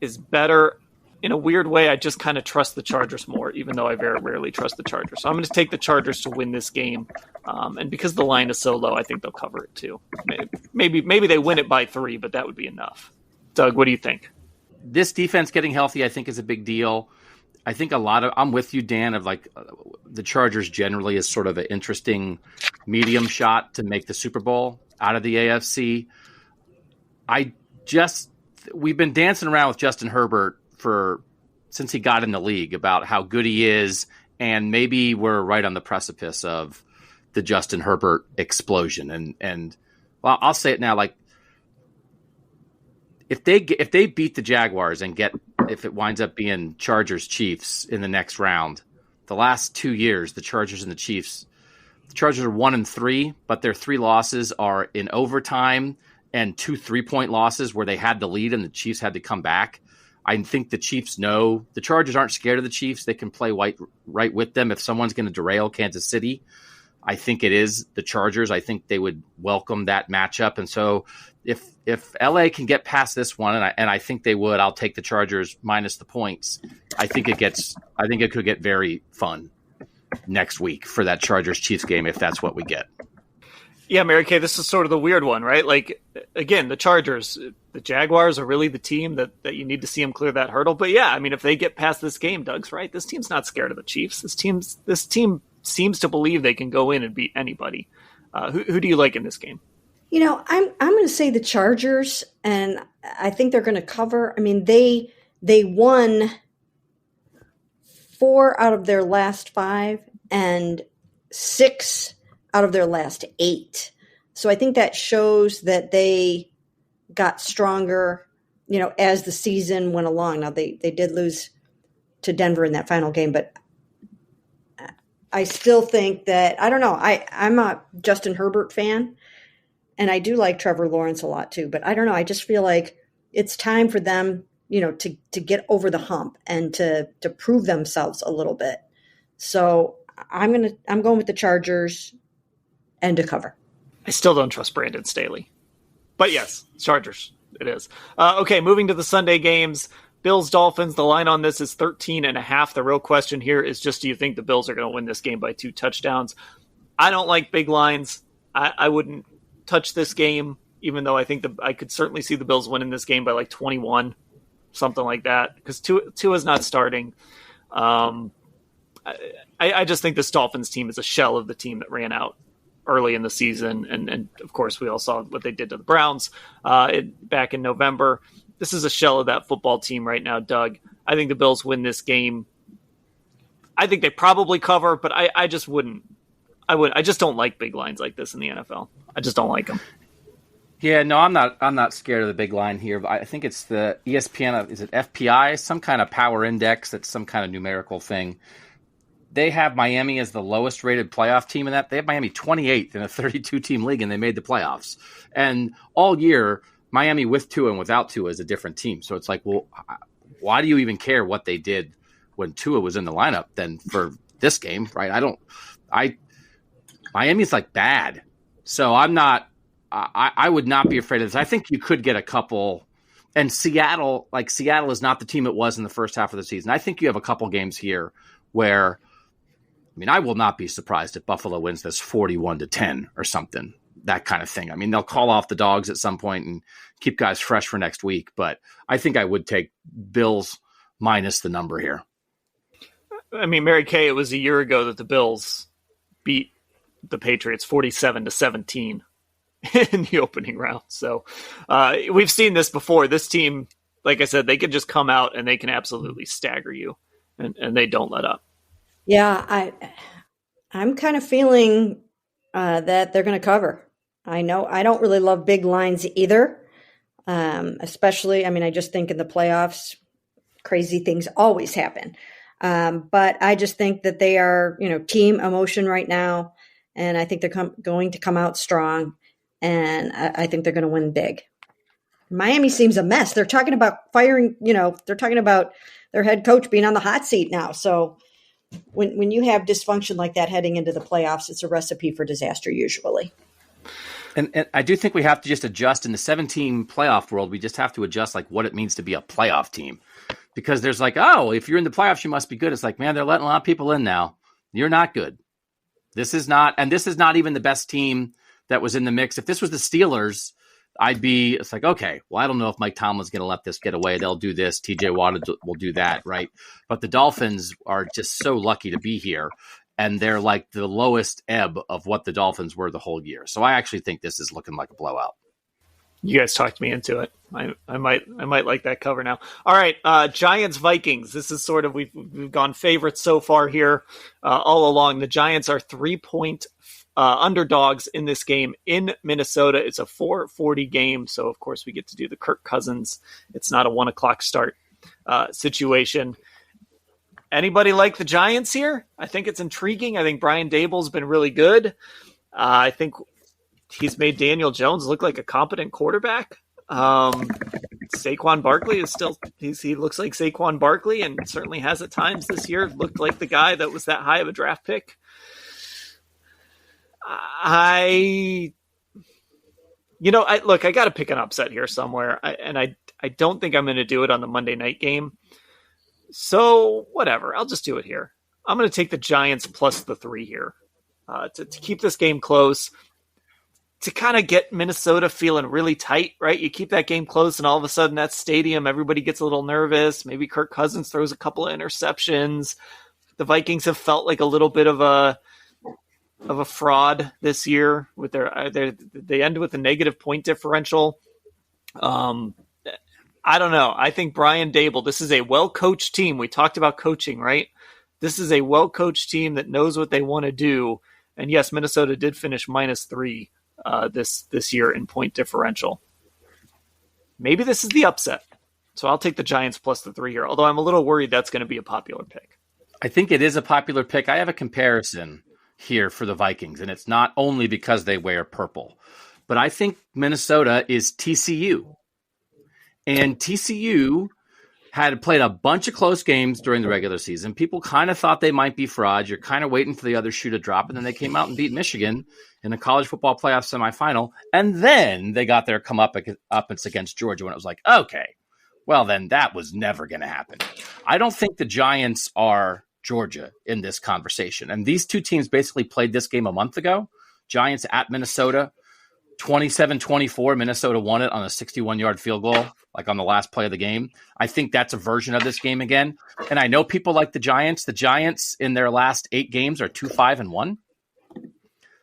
is better. In a weird way, I just kind of trust the Chargers more, even though I very rarely trust the Chargers. So I'm going to take the Chargers to win this game. And because the line is so low, I think they'll cover it too. Maybe they win it by 3, but that would be enough. Doug, what do you think? This defense getting healthy, I think, is a big deal. I think I'm with you, Dan, of the Chargers generally is sort of an interesting medium shot to make the Super Bowl out of the AFC. We've been dancing around with Justin Herbert since he got in the league about how good he is, and maybe we're right on the precipice of the Justin Herbert explosion. And well, I'll say it now, if they beat the Jaguars and if it winds up being Chargers Chiefs in the next round, the last 2 years, the Chargers and the Chiefs, the Chargers are 1-3, but their 3 losses are in overtime and 2 3-point losses where they had the lead and the Chiefs had to come back. I think the Chiefs know the Chargers aren't scared of the Chiefs. They can play right with them. If someone's going to derail Kansas City, I think it is the Chargers. I think they would welcome that matchup. And so if LA can get past this one, and I think they would, I'll take the Chargers minus the points. I think it could get very fun next week for that Chargers Chiefs game if that's what we get. Yeah, Mary Kay, this is sort of the weird one, right? Like, again, the Chargers, the Jaguars are really the team that you need to see them clear that hurdle. But yeah, I mean, if they get past this game, Doug's right. This team's not scared of the Chiefs. This team seems to believe they can go in and beat anybody. Who do you like in this game? I'm going to say the Chargers, and I think they're going to cover. I mean, they won 4 out of their last 5 and 6 out of their last 8. So I think that shows that they got stronger, as the season went along. Now they did lose to Denver in that final game, but I still think that, I don't know, I'm a Justin Herbert fan, and I do like Trevor Lawrence a lot too, but I don't know, I just feel like it's time for them, to get over the hump and to prove themselves a little bit. So I'm going with the Chargers and to cover. I still don't trust Brandon Staley. But yes, Chargers, it is. Okay, moving to the Sunday games. Bills, Dolphins, the line on this is 13.5. The real question here is just, do you think the Bills are going to win this game by 2 touchdowns? I don't like big lines. I wouldn't touch this game, even though I think I could certainly see the Bills winning this game by like 21, something like that, because Tua's not starting. I just think this Dolphins team is a shell of the team that ran out early in the season. And of course, we all saw what they did to the Browns back in November. This is a shell of that football team right now, Doug. I think the Bills win this game. I think they probably cover, but I just wouldn't. I just don't like big lines like this in the NFL. I just don't like them. Yeah, no, I'm not scared of the big line here. But I think it's the ESPN. Is it FPI? Some kind of power index. That's some kind of numerical thing. They have Miami as the lowest rated playoff team in that. They have Miami 28th in a 32-team league, and they made the playoffs. And all year, Miami with Tua and without Tua is a different team. So it's like, well, why do you even care what they did when Tua was in the lineup then for this game, right? Miami's like bad. So I would not be afraid of this. I think you could get a couple. And Seattle is not the team it was in the first half of the season. I think you have a couple games here where, I will not be surprised if Buffalo wins this 41-10 or something, that kind of thing. They'll call off the dogs at some point and keep guys fresh for next week. But I think I would take Bills minus the number here. Mary Kay, it was a year ago that the Bills beat the Patriots 47-17 in the opening round. So we've seen this before. This team, like I said, they can just come out and they can absolutely stagger you, and they don't let up. Yeah, I'm kind of feeling that they're going to cover. I know I don't really love big lines either, especially, I just think in the playoffs, crazy things always happen. But I just think that they are, team emotion right now, and I think they're going to come out strong, and I think they're going to win big. Miami seems a mess. They're talking about firing, they're talking about their head coach being on the hot seat now. So when you have dysfunction like that heading into the playoffs, it's a recipe for disaster usually. And I do think we have to just adjust in the 17 playoff world. We just have to adjust like what it means to be a playoff team, because there's like, oh, if you're in the playoffs, you must be good. It's like, man, they're letting a lot of people in now. You're not good. This is not even the best team that was in the mix. If this was the Steelers, it's like, okay, well, I don't know if Mike Tomlin's going to let this get away. They'll do this. TJ Watt will do that, right? But the Dolphins are just so lucky to be here, and they're like the lowest ebb of what the Dolphins were the whole year. So I actually think this is looking like a blowout. You guys talked me into it. I might like that cover now. All right, Giants Vikings. This is sort of we've gone favorites so far here all along. The Giants are 3-point underdogs in this game in Minnesota. It's a 4:40 game, so of course we get to do the Kirk Cousins. It's not a 1:00 start situation. Anybody like the Giants here? I think it's intriguing. I think Brian Daboll's been really good. I think he's made Daniel Jones look like a competent quarterback. Saquon Barkley is still he looks like Saquon Barkley, and certainly has at times this year looked like the guy that was that high of a draft pick. I got to pick an upset here somewhere, I don't think I'm going to do it on the Monday night game. So whatever, I'll just do it here. I'm going to take the Giants plus the 3 here to keep this game close, to kind of get Minnesota feeling really tight, right? You keep that game close, and all of a sudden that stadium, everybody gets a little nervous. Maybe Kirk Cousins throws a couple of interceptions. The Vikings have felt like a little bit of a fraud this year with they end with a negative point differential. I don't know. I think Brian Daboll, this is a well-coached team. We talked about coaching, right? This is a well-coached team that knows what they want to do. And yes, Minnesota did finish -3 this year in point differential. Maybe this is the upset. So I'll take the Giants plus the 3 here, although I'm a little worried that's going to be a popular pick. I think it is a popular pick. I have a comparison here for the Vikings, and it's not only because they wear purple, but I think Minnesota is TCU. And TCU had played a bunch of close games during the regular season. People kind of thought they might be frauds. You're kind of waiting for the other shoe to drop, and then they came out and beat Michigan in the college football playoff semifinal, and then they got their comeuppance against Georgia when it was like, okay, well, then that was never going to happen. I don't think the Giants are Georgia in this conversation. And these two teams basically played this game a month ago. Giants at Minnesota, 27-24. Minnesota won it on a 61-yard field goal, like on the last play of the game. I think that's a version of this game again. And I know people like the Giants. The Giants in their last 8 games are 2-5-1.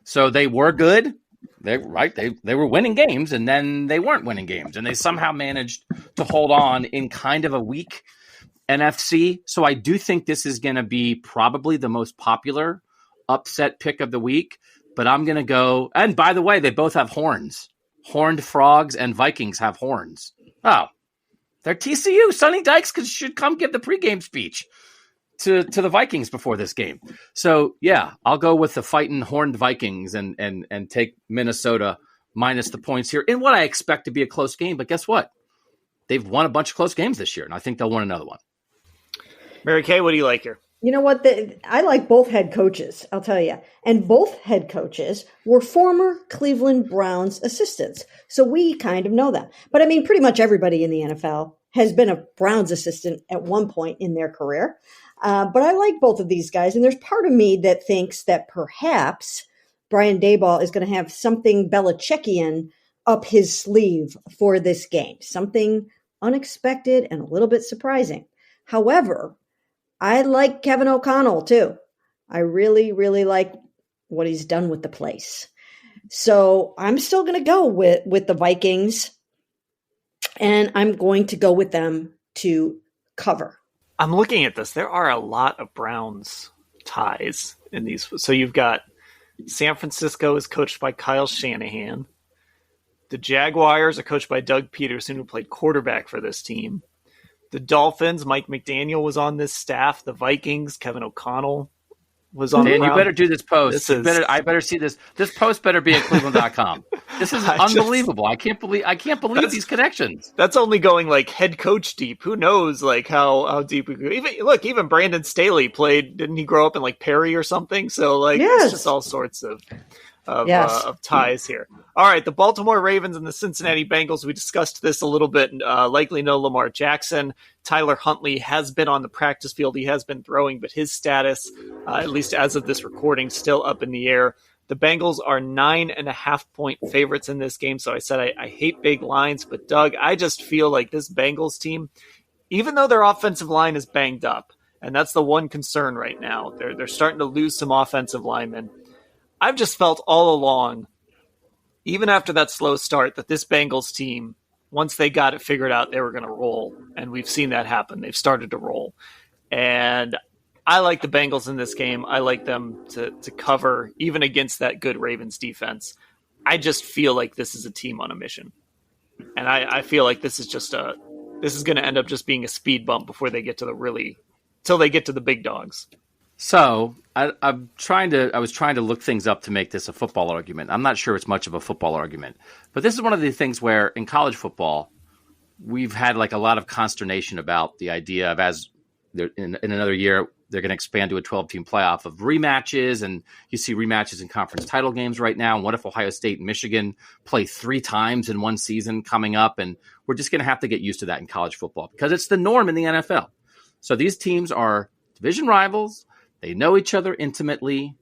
So they were good. They were winning games, and then they weren't winning games. And they somehow managed to hold on in kind of a weak NFC. So I do think this is going to be probably the most popular upset pick of the week. But I'm going to go, and by the way, they both have horns. Horned Frogs and Vikings have horns. Oh, they're TCU. Sonny Dykes should come give the pregame speech to the Vikings before this game. So, yeah, I'll go with the fighting horned Vikings and take Minnesota minus the points here in what I expect to be a close game. But guess what? They've won a bunch of close games this year, and I think they'll win another one. Mary Kay, what do you like here? You know what? I like both head coaches, I'll tell you. And both head coaches were former Cleveland Browns assistants. So we kind of know them. But I mean, pretty much everybody in the NFL has been a Browns assistant at one point in their career. But I like both of these guys. And there's part of me that thinks that perhaps Brian Daboll is going to have something Belichickian up his sleeve for this game. Something unexpected and a little bit surprising. However, I like Kevin O'Connell too. I really, really like what he's done with the place. So I'm still going to go with the Vikings, and I'm going to go with them to cover. I'm looking at this. There are a lot of Browns ties in these. So you've got San Francisco is coached by Kyle Shanahan. The Jaguars are coached by Doug Peterson, who played quarterback for this team. The Dolphins, Mike McDaniel was on this staff. The Vikings, Kevin O'Connell was on. Dan, you better do this post. I better see this. This post better be at cleveland.com. This is unbelievable. I can't believe these connections. That's only going like head coach deep. Who knows like how deep we go. Even Brandon Staley played. Didn't he grow up in like Perry or something? So like It's just all sorts of ties here. All right, the Baltimore Ravens and the Cincinnati Bengals. We discussed this a little bit. Likely no Lamar Jackson. Tyler Huntley has been on the practice field. He has been throwing, but his status, at least as of this recording, still up in the air. The Bengals are 9.5-point favorites in this game. So I said I hate big lines, but Doug, I just feel like this Bengals team, even though their offensive line is banged up, and that's the one concern right now, they're starting to lose some offensive linemen. I've just felt all along, even after that slow start, that this Bengals team, once they got it figured out, they were going to roll. And we've seen that happen. They've started to roll. And I like the Bengals in this game. I like them to cover, even against that good Ravens defense. I just feel like this is a team on a mission. And I feel like this is going to end up just being a speed bump before they get to till they get to the big dogs. So I was trying to look things up to make this a football argument. I'm not sure it's much of a football argument, but this is one of the things where in college football, we've had like a lot of consternation about the idea of as in another year, they're going to expand to a 12-team playoff of rematches. And you see rematches in conference title games right now. And what if Ohio State and Michigan play 3 times in one season coming up? And we're just going to have to get used to that in college football because it's the norm in the NFL. So these teams are division rivals. They know each other intimately.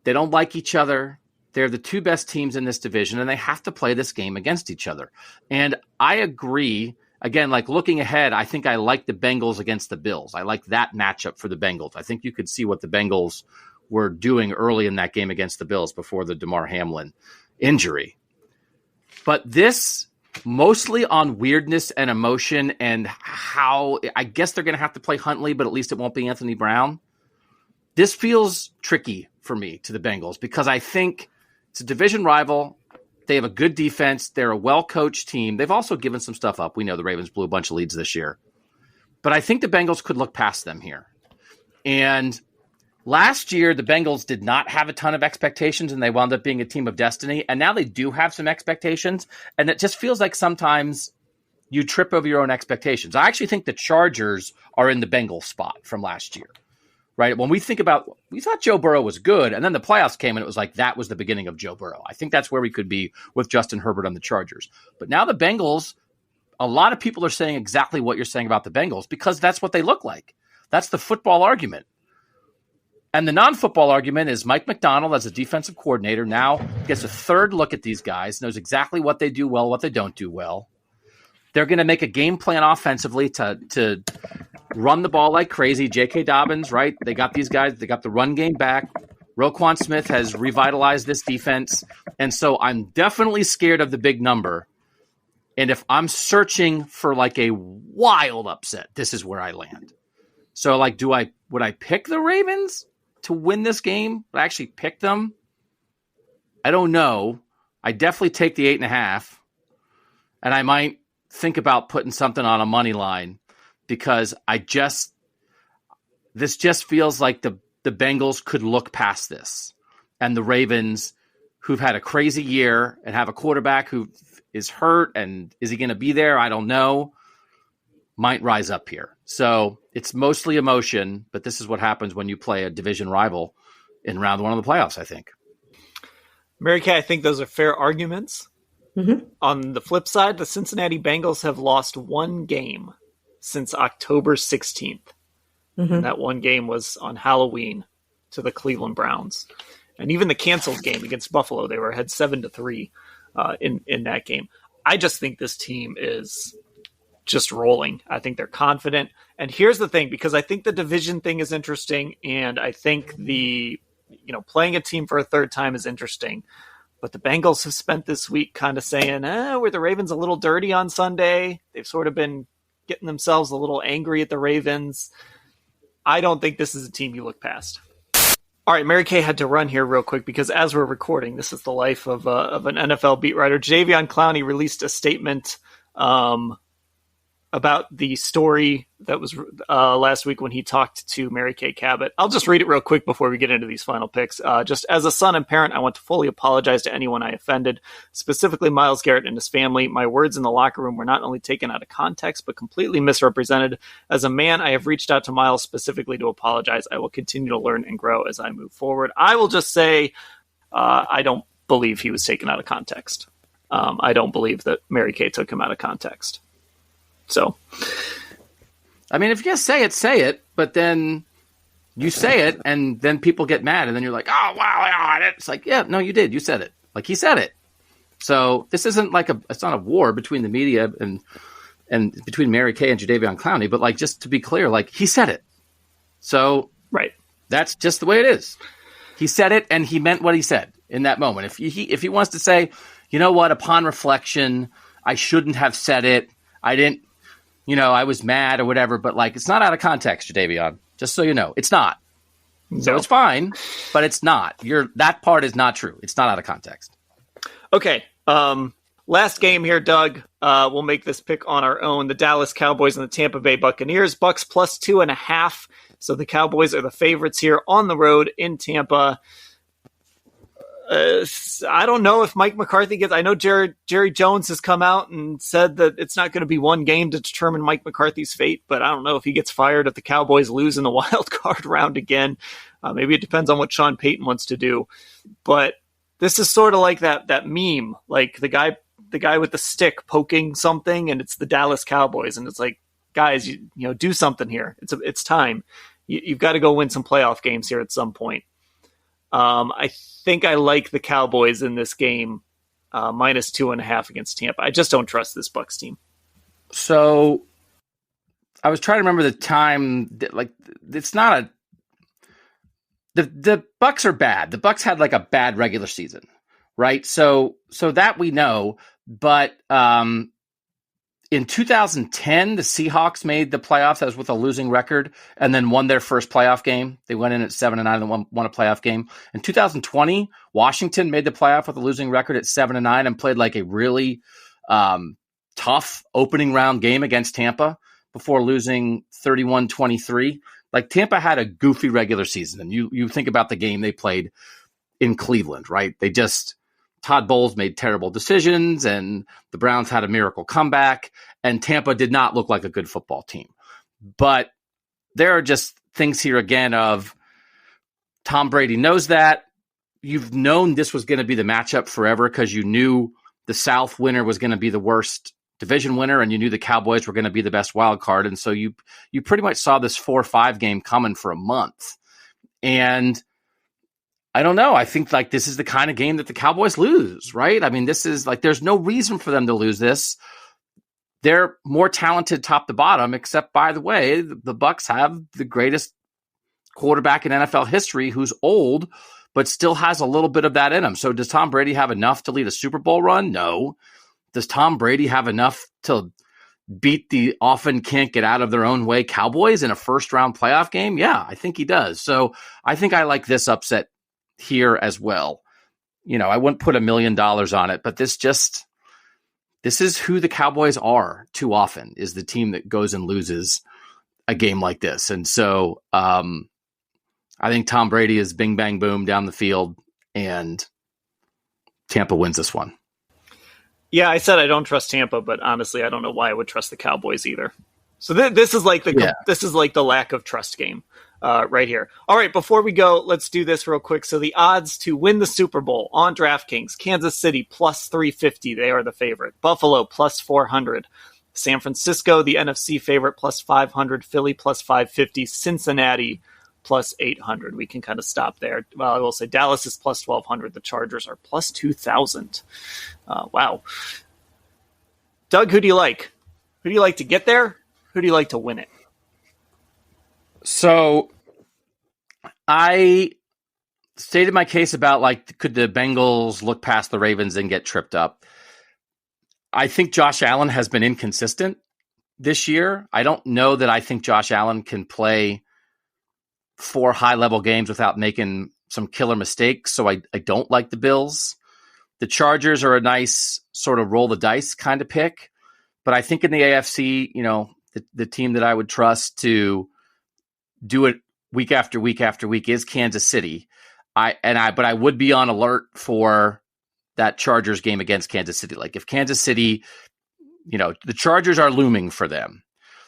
They don't like each other. They're the 2 best teams in this division, and they have to play this game against each other. And I agree. Again, like looking ahead, I think I like the Bengals against the Bills. I like that matchup for the Bengals. I think you could see what the Bengals were doing early in that game against the Bills before the Damar Hamlin injury. But this mostly on weirdness and emotion and how I guess they're going to have to play Huntley, but at least it won't be Anthony Brown. This feels tricky for me to the Bengals because I think it's a division rival. They have a good defense. They're a well-coached team. They've also given some stuff up. We know the Ravens blew a bunch of leads this year. But I think the Bengals could look past them here. And last year, the Bengals did not have a ton of expectations, and they wound up being a team of destiny. And now they do have some expectations. And it just feels like sometimes you trip over your own expectations. I actually think the Chargers are in the Bengals spot from last year. Right? When we think about, we thought Joe Burrow was good, and then the playoffs came, and it was like that was the beginning of Joe Burrow. I think that's where we could be with Justin Herbert on the Chargers. But now the Bengals, a lot of people are saying exactly what you're saying about the Bengals because that's what they look like. That's the football argument. And the non-football argument is Mike McDonald as a defensive coordinator now gets a third look at these guys, knows exactly what they do well, what they don't do well. They're going to make a game plan offensively to run the ball like crazy. J.K. Dobbins, right? They got these guys. They got the run game back. Roquan Smith has revitalized this defense. And so I'm definitely scared of the big number. And if I'm searching for like a wild upset, this is where I land. So like, would I pick the Ravens to win this game? Would I actually pick them? I don't know. I definitely take the 8.5. And I might think about putting something on a money line because this just feels like the Bengals could look past this. And the Ravens, who've had a crazy year and have a quarterback who is hurt and is he going to be there? I don't know. Might rise up here. So it's mostly emotion, but this is what happens when you play a division rival in round 1 of the playoffs, I think. Mary Kay, I think those are fair arguments. Mm-hmm. On the flip side, the Cincinnati Bengals have lost 1 game since October 16th. Mm-hmm. And that 1 game was on Halloween to the Cleveland Browns. And even the canceled game against Buffalo, they were ahead 7-3 in that game. I just think this team is just rolling. I think they're confident. And here's the thing, because I think the division thing is interesting, and I think playing a team for a third time is interesting. But the Bengals have spent this week kind of saying, were the Ravens a little dirty on Sunday? They've sort of been getting themselves a little angry at the Ravens. I don't think this is a team you look past. All right, Mary Kay had to run here real quick because as we're recording, this is the life of an NFL beat writer. Jadeveon Clowney released a statement about the story that was last week when he talked to Mary Kay Cabot. I'll just read it real quick before we get into these final picks. Just as a son and parent, I want to fully apologize to anyone I offended, specifically Myles Garrett and his family. My words in the locker room were not only taken out of context, but completely misrepresented. As a man, I have reached out to Myles specifically to apologize. I will continue to learn and grow as I move forward. I will just say I don't believe he was taken out of context. I don't believe that Mary Kay took him out of context. So, I mean, if you say it, but then you say it and then people get mad and then you're like, oh, wow. It's like, yeah, no, you did. You said it. Like he said it. So this isn't like it's not a war between the media and between Mary Kay and Jadeveon Clowney, but like, just to be clear, like he said it. So right. That's just the way it is. He said it and he meant what he said in that moment. If he wants to say, you know what, upon reflection, I shouldn't have said it. I didn't, I was mad or whatever, but like, it's not out of context, Jadeveon, just so you know, it's not. No. So it's fine, but it's not. That part is not true. It's not out of context. Okay. Last game here, Doug. We'll make this pick on our own. The Dallas Cowboys and the Tampa Bay Buccaneers. Bucks plus 2.5. So the Cowboys are the favorites here on the road in Tampa. I don't know if Mike McCarthy gets. I know Jerry Jones has come out and said that it's not going to be one game to determine Mike McCarthy's fate, but I don't know if he gets fired if the Cowboys lose in the wild card round again. Maybe it depends on what Sean Payton wants to do. But this is sort of like that meme, like the guy with the stick poking something, and it's the Dallas Cowboys, and it's like, guys, you do something here. It's time. You've got to go win some playoff games here at some point. I think I like the Cowboys in this game, minus 2.5 against Tampa. I just don't trust this Bucs team. So I was trying to remember the time that, like, it's not a, the Bucs are bad. The Bucs had like a bad regular season, right? So that we know, but, in 2010, the Seahawks made the playoffs. That was with a losing record, and then won their first playoff game. They went in at 7-9 and won a playoff game. In 2020, Washington made the playoff with a losing record at 7-9 and played like a really tough opening round game against Tampa before losing 31-23. Like, Tampa had a goofy regular season, and you think about the game they played in Cleveland, right? Todd Bowles made terrible decisions, and the Browns had a miracle comeback, and Tampa did not look like a good football team. But there are just things here again of Tom Brady knows that. You've known this was going to be the matchup forever because you knew the South winner was going to be the worst division winner, and you knew the Cowboys were going to be the best wild card. And so you pretty much saw this 4-5 game coming for a month. And I don't know. I think like this is the kind of game that the Cowboys lose, right? I mean, this is like, there's no reason for them to lose this. They're more talented top to bottom, except, by the way, the Bucs have the greatest quarterback in NFL history who's old, but still has a little bit of that in him. So does Tom Brady have enough to lead a Super Bowl run? No. Does Tom Brady have enough to beat the often can't get out of their own way Cowboys in a first round playoff game? Yeah, I think he does. So I think I like this upset here as well. I wouldn't put $1 million on it, but this is who the Cowboys are too often, is the team that goes and loses a game like this. And so I think Tom Brady is bing, bang, boom down the field, and Tampa wins this one. Yeah, I said I don't trust Tampa, but honestly, I don't know why I would trust the Cowboys either. So this is like the lack of trust game. Right here. All right, before we go, let's do this real quick. So the odds to win the Super Bowl on DraftKings: Kansas City plus 350. They are the favorite. Buffalo plus 400. San Francisco, the NFC favorite, plus 500. Philly plus 550. Cincinnati plus 800. We can kind of stop there. Well, I will say Dallas is plus 1,200. The Chargers are plus 2,000. Wow. Doug, who do you like? Who do you like to get there? Who do you like to win it? So I stated my case about, like, could the Bengals look past the Ravens and get tripped up? I think Josh Allen has been inconsistent this year. I don't know that I think Josh Allen can play 4 high-level games without making some killer mistakes, so I don't like the Bills. The Chargers are a nice sort of roll the dice kind of pick, but I think in the AFC, the team that I would trust to do it week after week after week is Kansas City. But I would be on alert for that Chargers game against Kansas City. Like, if Kansas City, the Chargers are looming for them.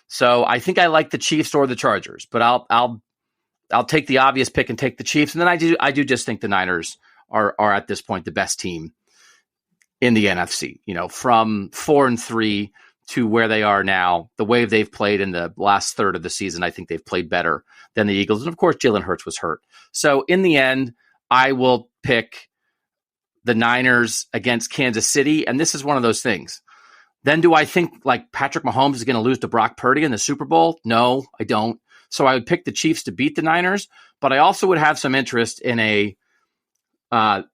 So I think I like the Chiefs or the Chargers, but I'll take the obvious pick and take the Chiefs. And then I do just think the Niners are at this point the best team in the NFC. From 4-3 to where they are now, the way they've played in the last third of the season, I think they've played better than the Eagles. And of course, Jalen Hurts was hurt. So in the end, I will pick the Niners against Kansas City. And this is one of those things. Then do I think like Patrick Mahomes is going to lose to Brock Purdy in the Super Bowl? No, I don't. So I would pick the Chiefs to beat the Niners, but I also would have some interest in it's a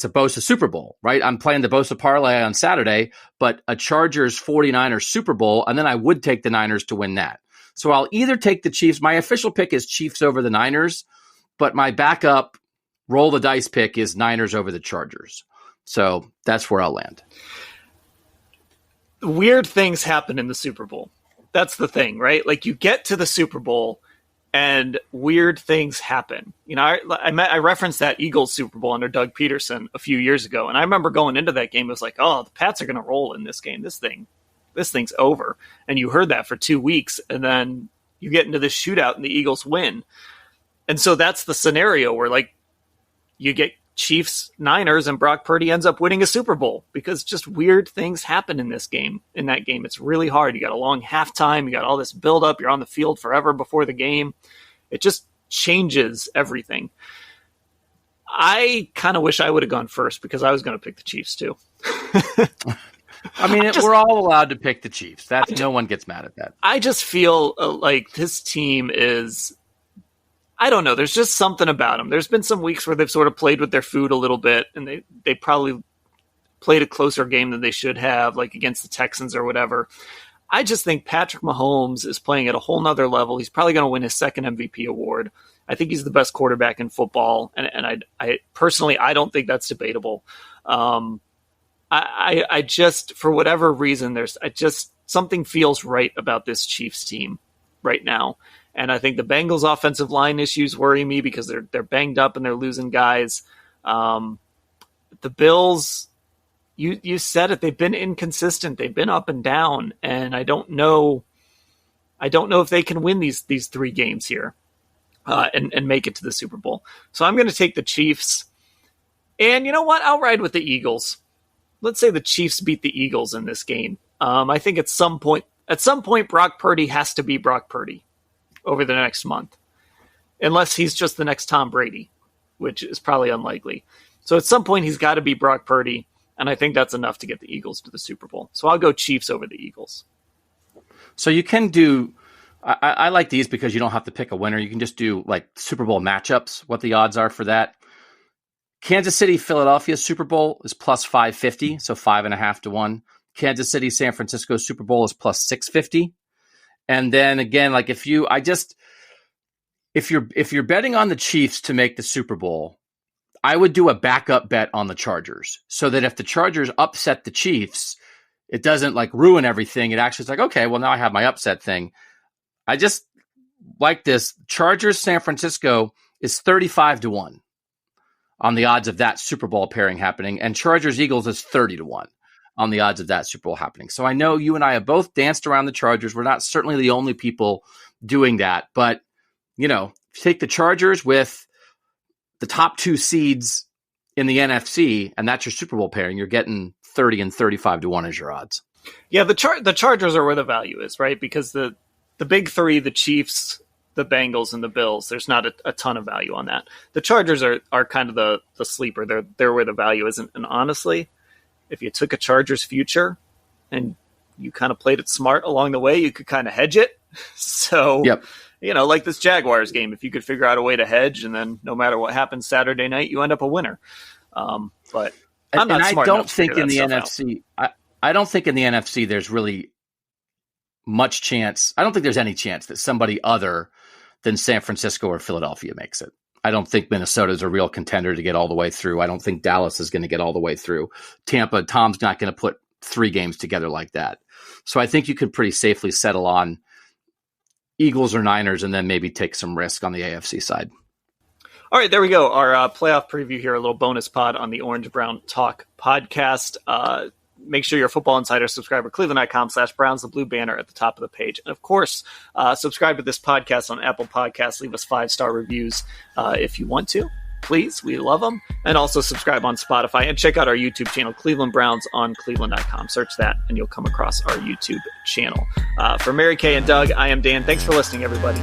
Bosa Super Bowl, right? I'm playing the Bosa parlay on Saturday, but a Chargers 49ers Super Bowl, and then I would take the Niners to win that. So I'll either take the Chiefs. My official pick is Chiefs over the Niners, but my backup roll the dice pick is Niners over the Chargers. So that's where I'll land. Weird things happen in the Super Bowl. That's the thing, right? Like, you get to the Super Bowl and weird things happen. You know, I referenced that Eagles Super Bowl under Doug Peterson a few years ago, and I remember going into that game, it was like, oh, the Pats are going to roll in this game. This thing's over. And you heard that for 2 weeks, and then you get into this shootout and the Eagles win. And so that's the scenario where, like, you get Chiefs, Niners, and Brock Purdy ends up winning a Super Bowl because just weird things happen in that game. It's really hard. You got a long halftime. You got all this buildup. You're on the field forever before the game. It just changes everything. I kind of wish I would have gone first because I was going to pick the Chiefs too. I mean, we're all allowed to pick the Chiefs. No one gets mad at that. I just feel like this team is, I don't know, there's just something about them. There's been some weeks where they've sort of played with their food a little bit, and they probably played a closer game than they should have, like against the Texans or whatever. I just think Patrick Mahomes is playing at a whole nother level. He's probably going to win his second MVP award. I think he's the best quarterback in football, and I personally, I don't think that's debatable. I just, for whatever reason, something feels right about this Chiefs team right now. And I think the Bengals offensive line issues worry me because they're banged up and they're losing guys. The Bills, you said it, they've been inconsistent. They've been up and down, and I don't know if they can win these 3 games here and make it to the Super Bowl. So I'm going to take the Chiefs. And you know what? I'll ride with the Eagles. Let's say the Chiefs beat the Eagles in this game. I think at some point, Brock Purdy has to be Brock Purdy over the next month, unless he's just the next Tom Brady, which is probably unlikely. So at some point, he's got to be Brock Purdy, and I think that's enough to get the Eagles to the Super Bowl. So I'll go Chiefs over the Eagles. So you can do, I like these because you don't have to pick a winner. You can just do like Super Bowl matchups, what the odds are for that. Kansas City, Philadelphia Super Bowl is plus 550, so 5.5 to 1. Kansas City, San Francisco Super Bowl is plus 650. And then again, like if you're betting on the Chiefs to make the Super Bowl, I would do a backup bet on the Chargers so that if the Chargers upset the Chiefs, it doesn't like ruin everything. It actually is like, okay, well now I have my upset thing. I just like this. Chargers, San Francisco is 35 to 1 on the odds of that Super Bowl pairing happening. And Chargers Eagles is 30 to 1 on the odds of that Super Bowl happening. So I know you and I have both danced around the Chargers. We're not certainly the only people doing that, but take the Chargers with the top 2 seeds in the NFC, and that's your Super Bowl pairing. You're getting 30 and 35 to 1 as your odds. Yeah, the Chargers are where the value is, right? Because the big 3, the Chiefs, the Bengals, and the Bills, there's not a ton of value on that. The Chargers are kind of the sleeper. They're where the value is. And honestly, if you took a Chargers future and you kind of played it smart along the way, you could kind of hedge it. So, yep. Like this Jaguars game, if you could figure out a way to hedge, and then no matter what happens Saturday night, you end up a winner. But I'm not smart enough to figure that stuff out. I don't think in the NFC there's really much chance. I don't think there's any chance that somebody other than San Francisco or Philadelphia makes it. I don't think Minnesota's a real contender to get all the way through. I don't think Dallas is going to get all the way through. Tampa, Tom's not going to put 3 games together like that. So I think you could pretty safely settle on Eagles or Niners and then maybe take some risk on the AFC side. All right, there we go. Our playoff preview here, a little bonus pod on the Orange Brown Talk podcast. Make sure you're a Football Insider subscriber, cleveland.com/Browns, the blue banner at the top of the page. And of course, subscribe to this podcast on Apple Podcasts. Leave us 5-star reviews if you want to. Please, we love them. And also subscribe on Spotify and check out our YouTube channel, Cleveland Browns on cleveland.com. Search that and you'll come across our YouTube channel. For Mary Kay and Doug, I am Dan. Thanks for listening, everybody.